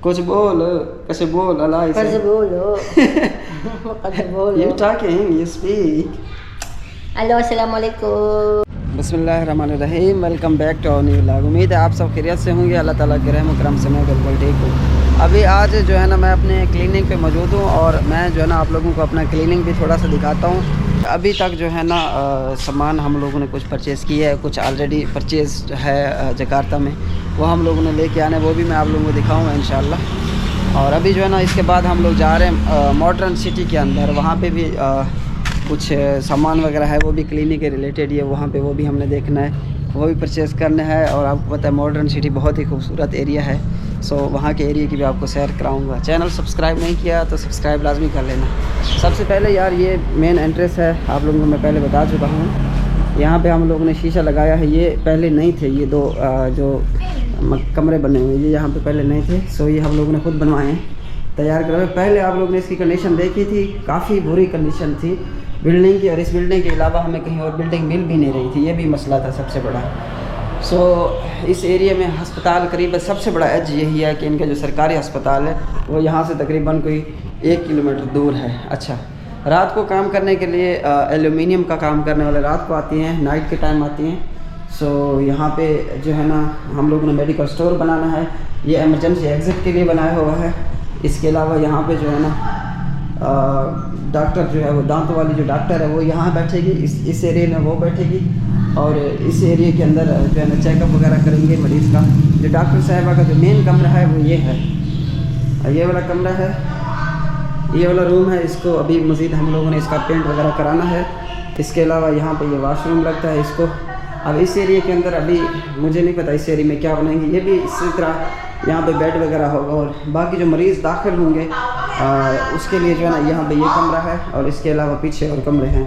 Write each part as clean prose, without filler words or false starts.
कुछ बोल, कैसे बोल अल्लाह इसे कैसे बोलो कैसे बोलो You talking, you speak. Hello अस्सलाम वालेकुम। बिस्मिल्लाहिर्रहमानिर्रहीम। Welcome back to our new vlog. उम्मीद है आप सब खैरियत से होंगे। अल्लाह ताला के रहम करम से मैं बिल्कुल ठीक हूँ। अभी आज जो है ना मैं अपने क्लिनिक पे मौजूद हूँ और मैं जो है ना आप लोगों को अपना क्लिनिक भी थोड़ा सा दिखाता हूँ। अभी तक जो है ना सामान हम लोगों ने कुछ परचेज़ किया है, कुछ ऑलरेडी परचेज़ है जकार्ता में, वो हम लोगों ने लेके आने, वो भी मैं आप लोगों को दिखाऊँगा इंशाल्लाह। और अभी जो है ना इसके बाद हम लोग जा रहे हैं मॉडर्न सिटी के अंदर, वहाँ पे भी कुछ सामान वगैरह है, वो भी क्लिनिक के रिलेटेड है, वहाँ पे वो भी हमने देखना है, वो भी परचेज़ करना है। और आपको पता है मॉडर्न सिटी बहुत ही खूबसूरत एरिया है, सो वहाँ के एरिया की भी आपको सैर कराऊंगा। चैनल सब्सक्राइब नहीं किया तो सब्सक्राइब लाजमी कर लेना। सबसे पहले यार ये मेन एंट्रेंस है, आप लोगों को मैं पहले बता चुका हूँ। यहाँ पे हम लोगों ने शीशा लगाया है, ये पहले नहीं थे, ये दो जो कमरे बने हुए ये यहाँ पे पहले नहीं थे, सो ये हम लोगों ने खुद बनवाए हैं, तैयार करवाए। पहले आप लोगों ने इसकी कंडीशन देखी थी, काफ़ी बुरी कंडीशन थी बिल्डिंग की, और इस बिल्डिंग के अलावा हमें कहीं और बिल्डिंग मिल भी नहीं रही थी, ये भी मसला था सबसे बड़ा। सो इस एरिया में अस्पताल करीब सबसे बड़ा एज यही है कि इनका जो सरकारी अस्पताल है वो यहाँ से तकरीबन कोई 1 किलोमीटर दूर है। अच्छा, रात को काम करने के लिए एल्यूमिनियम का काम करने वाले रात को आती हैं, नाइट के टाइम आती हैं। सो यहाँ पे जो है ना हम लोगों ने मेडिकल स्टोर बनाना है, ये एमरजेंसी एग्ज़िट के लिए बनाया हुआ है। इसके अलावा यहाँ पे जो है ना डॉक्टर जो है वो दांतों वाली जो डॉक्टर है वो यहाँ बैठेगी, इस एरिया में वो बैठेगी, और इस एरिया के अंदर जो है ना चेकअप वगैरह करेंगे मरीज़ का। जो डॉक्टर साहिबा का जो मेन कमरा है वो ये है, ये वाला कमरा है, ये वाला रूम है। इसको अभी मज़ीद हम लोगों ने इसका पेंट वगैरह कराना है। इसके अलावा यहाँ पे ये वाशरूम लगता है इसको। अब इस एरिया के अंदर अभी मुझे नहीं पता इस एरिया में क्या बनाएंगे, ये भी इसी तरह यहाँ पे बेड वगैरह होगा, और बाकी जो मरीज़ दाखिल होंगे उसके लिए जो है ना यहाँ पे ये कमरा है, और इसके अलावा पीछे और कमरे हैं।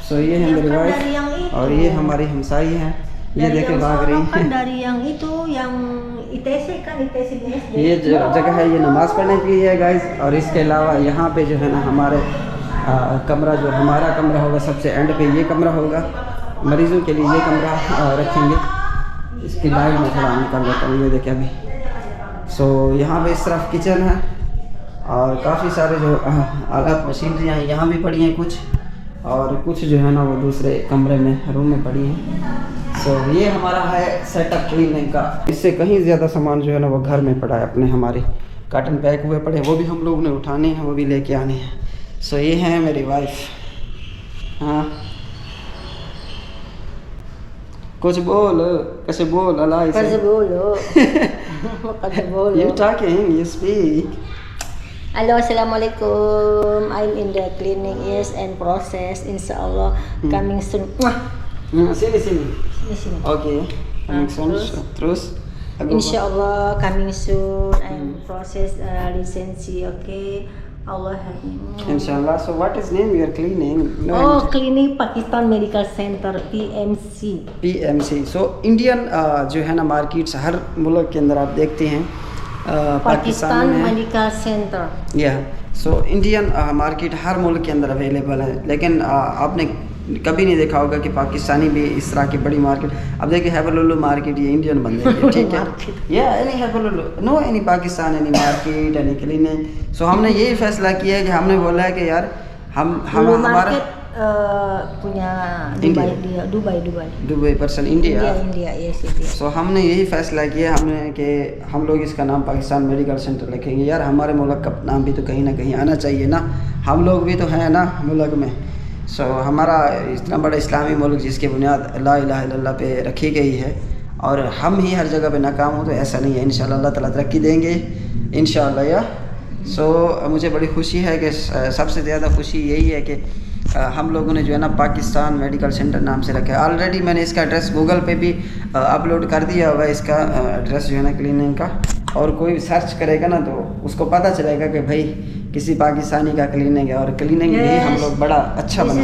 सो ये है मेरी वाइफ और ये हमारी हमसाई हैं, ये देखे भाग रही हैं। ये जगह है ये नमाज़ पढ़ने के लिए है गाइस। और इसके अलावा यहाँ पे जो है ना हमारे कमरा, जो हमारा कमरा होगा सबसे एंड पे ये कमरा होगा, मरीज़ों के लिए ये कमरा रखेंगे। इसकी लाइट में थोड़ा ऑन कर देता हूँ, ये देखें अभी। सो यहाँ पे इस तरफ किचन है और काफ़ी सारे जो आलात मशीनरियाँ हैं यहाँ भी पड़ी हैं कुछ, और कुछ जो है ना वो दूसरे कमरे में रूम में पड़ी हैं। सो ये हमारा है सेटअप क्लीनिंग का। इससे कहीं ज़्यादा सामान जो है ना वो घर में पड़ा है अपने, हमारे कार्टन पैक हुए पड़े, वो भी हम लोगों ने उठाने हैं, वो भी लेके आने हैं। सो ये है मेरी वाइफ। हाँ कुछ बोल, कैसे बोल अल्लाह इसे कैसे बोलो कैसे बोलो You talking, you speak. Hello अस्सलाम वालेकुम। I'm in the clinic, yes, and process insyaallah coming soon. Sini. Sini. Okay. Coming soon. Terus. Insyaallah coming soon. I'm process lisensi, okay. Allah help me. Inshallah. So what is name your clinic? Clinic Pakistan Medical Center PMC. So Indian जो है ना markets हर मुल्क के अंदर आप देखते हैं, Pakistan medical centre, so Indian market हर मुल्क के अंदर अवेलेबल है, लेकिन आपने कभी नहीं देखा होगा कि पाकिस्तानी भी इस तरह की बड़ी मार्केट। अब देखिए हैबलुल्लु मार्केट ये इंडियन बंदे की, ठीक है, या एनी हैबलुल्लु, no any Pakistan any market any clinic. So हमने यही फैसला किया है कि हमने बोला है कि यार हम हमारा punya Dubai person India. yes, सो हमने यही फ़ैसला किया हमने कि हम लोग इसका नाम पाकिस्तान मेडिकल सेंटर रखेंगे। यार हमारे मुल्क का नाम भी तो कहीं ना कहीं आना चाहिए ना, हम लोग भी तो हैं ना मुल्क में। सो हमारा इतना बड़ा इस्लामी मुल्क जिसकी बुनियाद ला इलाहा इल्लल्लाह पे रखी गई है, और हम ही हर जगह पे नाकाम हो तो ऐसा नहीं है। इंशाल्लाह अल्लाह ताला तरक्की देंगे इंशाल्लाह या। सो मुझे बड़ी खुशी है कि सबसे ज़्यादा खुशी यही है कि हम लोगों ने जो है ना पाकिस्तान मेडिकल सेंटर नाम से रखा है। ऑलरेडी मैंने इसका एड्रेस गूगल पे भी अपलोड कर दिया हुआ है, इसका एड्रेस जो है ना क्लिनिक का, और कोई सर्च करेगा ना तो उसको पता चलेगा कि भाई किसी पाकिस्तानी का क्लिनिक है, और क्लिनिक भी हम लोग बड़ा अच्छा बना है।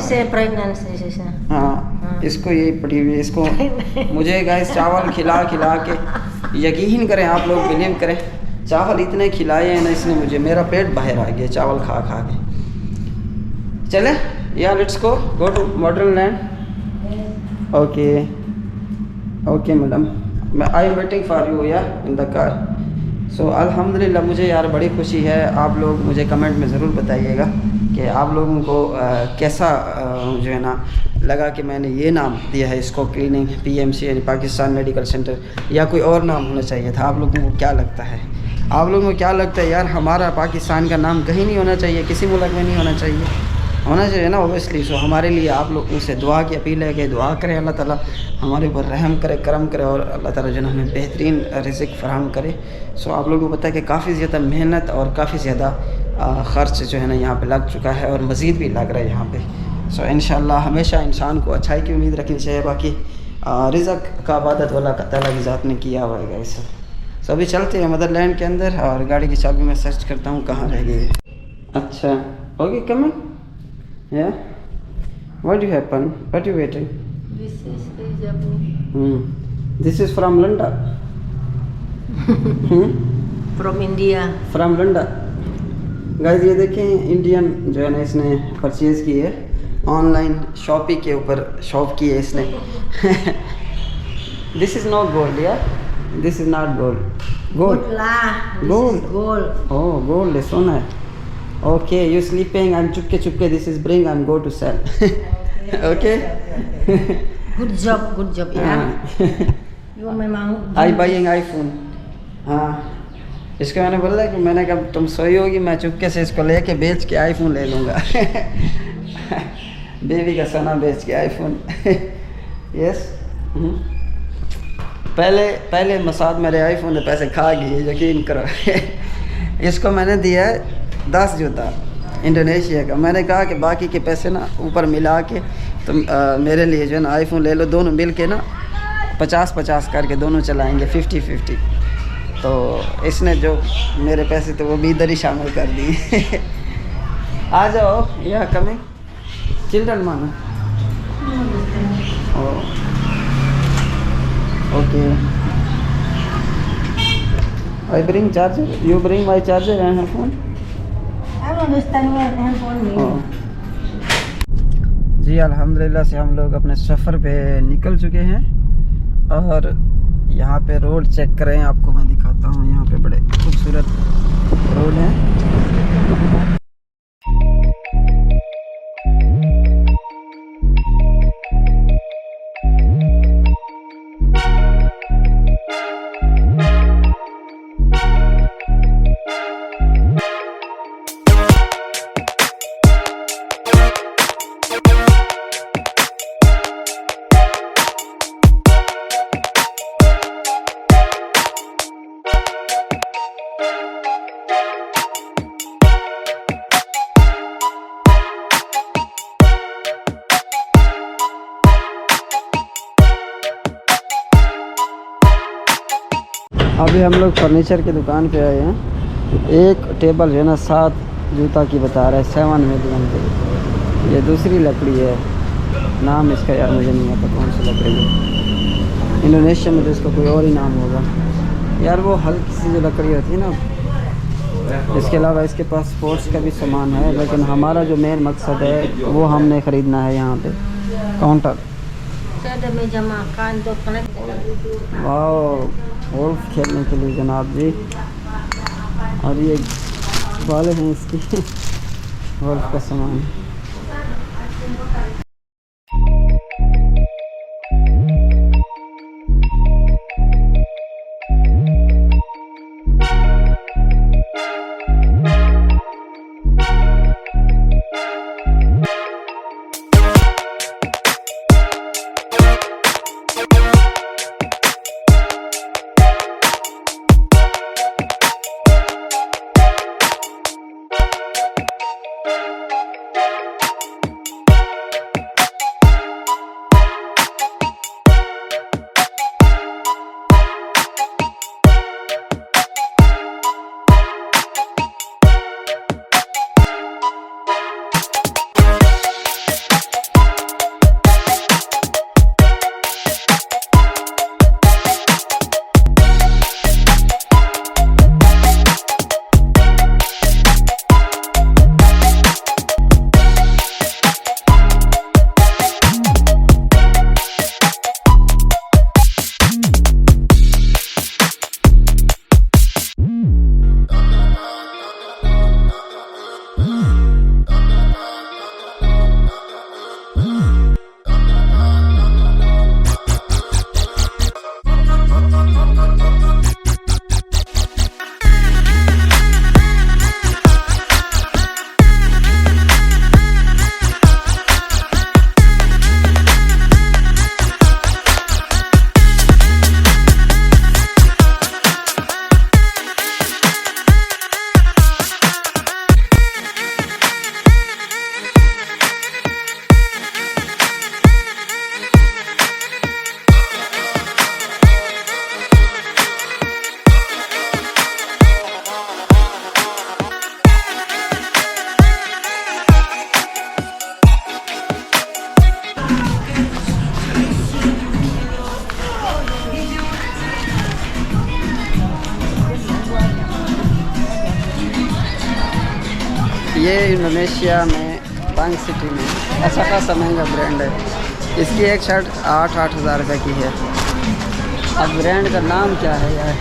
हाँ इसको यही पड़ी हुई है, इसको मुझे गाइस चावल खिला के यकीन करें आप लोग, बिलीव करें, चावल इतने खिलाए हैं ना इसने मुझे, मेरा पेट बाहर आ गया चावल खा के। चले या let's go to modern land. Okay madam, I am waiting for you या इन द कार। सो अल्हम्दुलिल्लाह मुझे यार बड़ी खुशी है। आप लोग मुझे कमेंट में ज़रूर बताइएगा कि आप लोगों को कैसा जो है ना लगा कि मैंने ये नाम दिया है इसको, क्लिनिक PMC यानी पाकिस्तान मेडिकल सेंटर, या कोई और नाम होना चाहिए था। आप लोगों को क्या लगता है? आप लोगों को क्या लगता है यार, हमारा पाकिस्तान का नाम कहीं नहीं होना चाहिए, किसी मुल्क में नहीं होना चाहिए, होना चाहिए ना ओबियसली। सो हमारे लिए आप लोगों से दुआ की अपील है कि दुआ करें, अल्लाह ताला हमारे ऊपर रहम करे, करम करे और अल्लाह ताला जो है हमें बेहतरीन रिज़्क़ फराहम करे। सो आप लोगों को पता है कि काफ़ी ज़्यादा मेहनत और काफ़ी ज़्यादा ख़र्च जो है ना यहाँ पे लग चुका है और मज़ीद भी लग रहा है यहाँ पे। सो इंशाअल्लाह हमेशा इंसान को अच्छाई की उम्मीद रखनी चाहिए। बाकी रिज़्क़ का इबादत वाला ताला की ज़ात ने किया हुआ है गाइस। सो अभी चलते हैं मदरलैंड के अंदर और गाड़ी की चाबी मैं सर्च करता हूँ कहाँ रह गई है। अच्छा okay coming. Yeah. What do you happen? What you waiting? This is Japan. This is from London. From India. From London. Guys ये देखें इंडियन जो है ना इसने परचेज़ की है ऑनलाइन शॉपी के ऊपर शॉप की है इसने। दिस इज़ नॉट गोल्ड यार, this is not gold. Gold Gold. Gold. Oh gold है, सोना है। Okay, you sleeping and चुपके this is bring and go to sell. Okay. Good job ya. You memang. I buying iPhone. हाँ इसको मैंने बोला कि मैंने कहा तुम सोई होगी, मैं चुपके से इसको लेके बेच के आईफोन ले लूँगा। बेबी का सोना बेच के आईफोन। यस पहले मसाद मेरे आईफोन ने पैसे खा गई, यकीन करो। इसको मैंने दिया है 10 जूता इंडोनेशिया का। मैंने कहा कि बाकी के पैसे ना ऊपर मिला के तुम मेरे लिए जो है ना आईफोन ले लो, दोनों मिल के ना 50-50 करके दोनों चलाएंगे 50-50। तो इसने जो मेरे पैसे थे वो भी इधर ही शामिल कर दिए। आ जाओ या कमिंग चिल्ड्रन माना। Okay I bring charger, you bring my charger and phone. I don't understand where handphone means. जी अल्हम्दुलिल्लाह से हम लोग अपने सफ़र पे निकल चुके हैं और यहाँ पे रोड चेक करें, आपको मैं दिखाता हूँ। यहाँ पे बड़े खूबसूरत रोड हैं। अभी हम लोग फर्नीचर की दुकान पे आए हैं। एक टेबल जो है ना 7 जूता की बता रहा है, 7 मिलियन की। ये दूसरी लकड़ी है, नाम इसका यार मुझे नहीं पता कौन सी लकड़ी है। इंडोनेशिया में तो इसका कोई और ही नाम होगा यार। वो हल्की सी जो लकड़ी होती है ना। इसके अलावा इसके पास स्पोर्ट्स का भी सामान है, लेकिन हमारा जो मेन मकसद है वो हमने ख़रीदना है यहाँ पे counter. Ada meja makan tuh karena वाह गोल्फ खेलने के लिए जनाब जी। और ये बॉल हैं इसकी गोल्फ का सामान। ये इंडोनेशिया में बांग सिटी में अच्छा खासा महंगा ब्रांड है। इसकी एक शर्ट 8,000 रुपये की है। अब ब्रांड का नाम क्या है यार?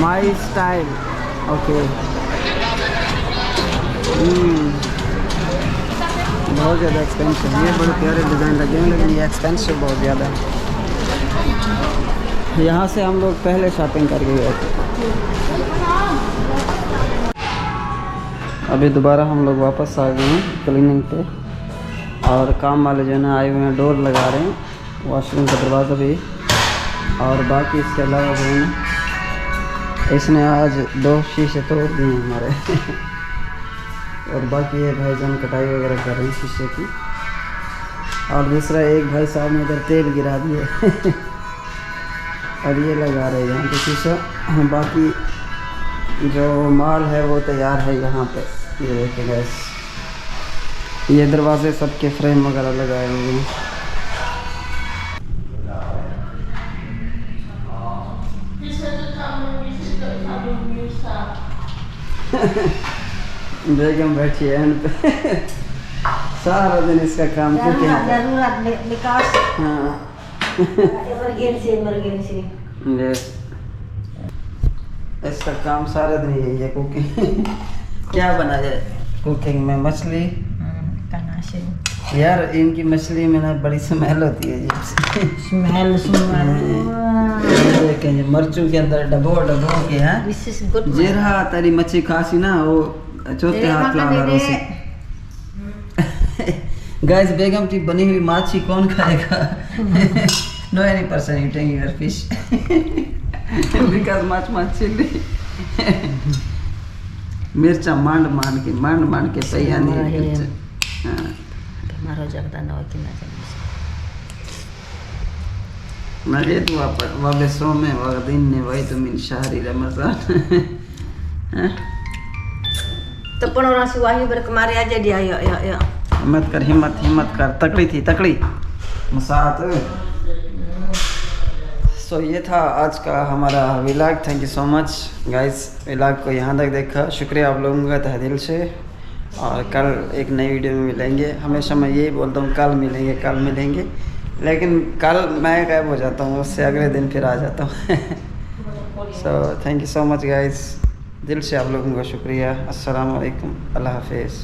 My style. ओके। बहुत ज़्यादा एक्सपेंसिव। ये बड़े प्यारे डिज़ाइन लगे हैं लेकिन ये एक्सपेंसिव बहुत ज़्यादा है। यहाँ से हम लोग पहले शॉपिंग करके गए थे। अभी दोबारा हम लोग वापस आ गए हैं क्लीनिंग पे और काम वाले जो है ना आए हुए हैं, डोर लगा रहे हैं, वॉशरूम का दरवाज़ा भी। और बाकी इसके अलावा जो है ना इसने आज 2 शीशे तोड़ दिए हैं हमारे। और बाकी ये भाईजान कटाई वगैरह कर रहे हैं शीशे की। और दूसरा एक भाई साहब ने इधर तेल गिरा दिया और ये लगा रहे हैं यहाँ पे शीशा। बाकी जो माल है वो तैयार है यहाँ पे। ये देखिए गैस, ये दरवाजे सबके फ्रेम वगैरह लगाए हुए हैं। बेगम बैठी है एंड पे। सारा दिन इसका काम जरूरत बिकॉज हाँ इमरजेंसी इसका काम सारा दिन यही है, कुकिंग। क्या बना जाए कुकिंग में? मछली यार, इनकी मछली में ना बड़ी स्मेल होती है जी। स्मेल देखेंगे मर्चों के अंदर डबो के हैं। This is good. जेरहा तारी मच्छी खासी ना वो चौथे हाथ लाना रोसी। गाइस, बेगम की बनी हुई माछी कौन खाएगा? No any person eating your fish because much chilli. मिर्चा मांड मान के सही आनी है। हमारा जगदा नवा की ना नरे तो वाबे सो में वगदीन ने वही तो मिन शहरी रमजान। तो पण orang si Wahyu berkemari aja dia. Yuk. हिम्मत कर। तकड़ी मुसात। सो ये था आज का हमारा vlog. Thank you so much guys, vlog को यहाँ तक देखा। शुक्रिया आप लोगों का तहे दिल से। और कल एक नई वीडियो में मिलेंगे। हमेशा मैं यही बोलता हूँ कल मिलेंगे, लेकिन कल मैं गायब हो जाता हूँ, उससे अगले दिन फिर आ जाता हूँ। So thank you so much guys, दिल से आप लोगों का शुक्रिया। अस्सलाम वालेकुम, अल्लाह हाफिज़।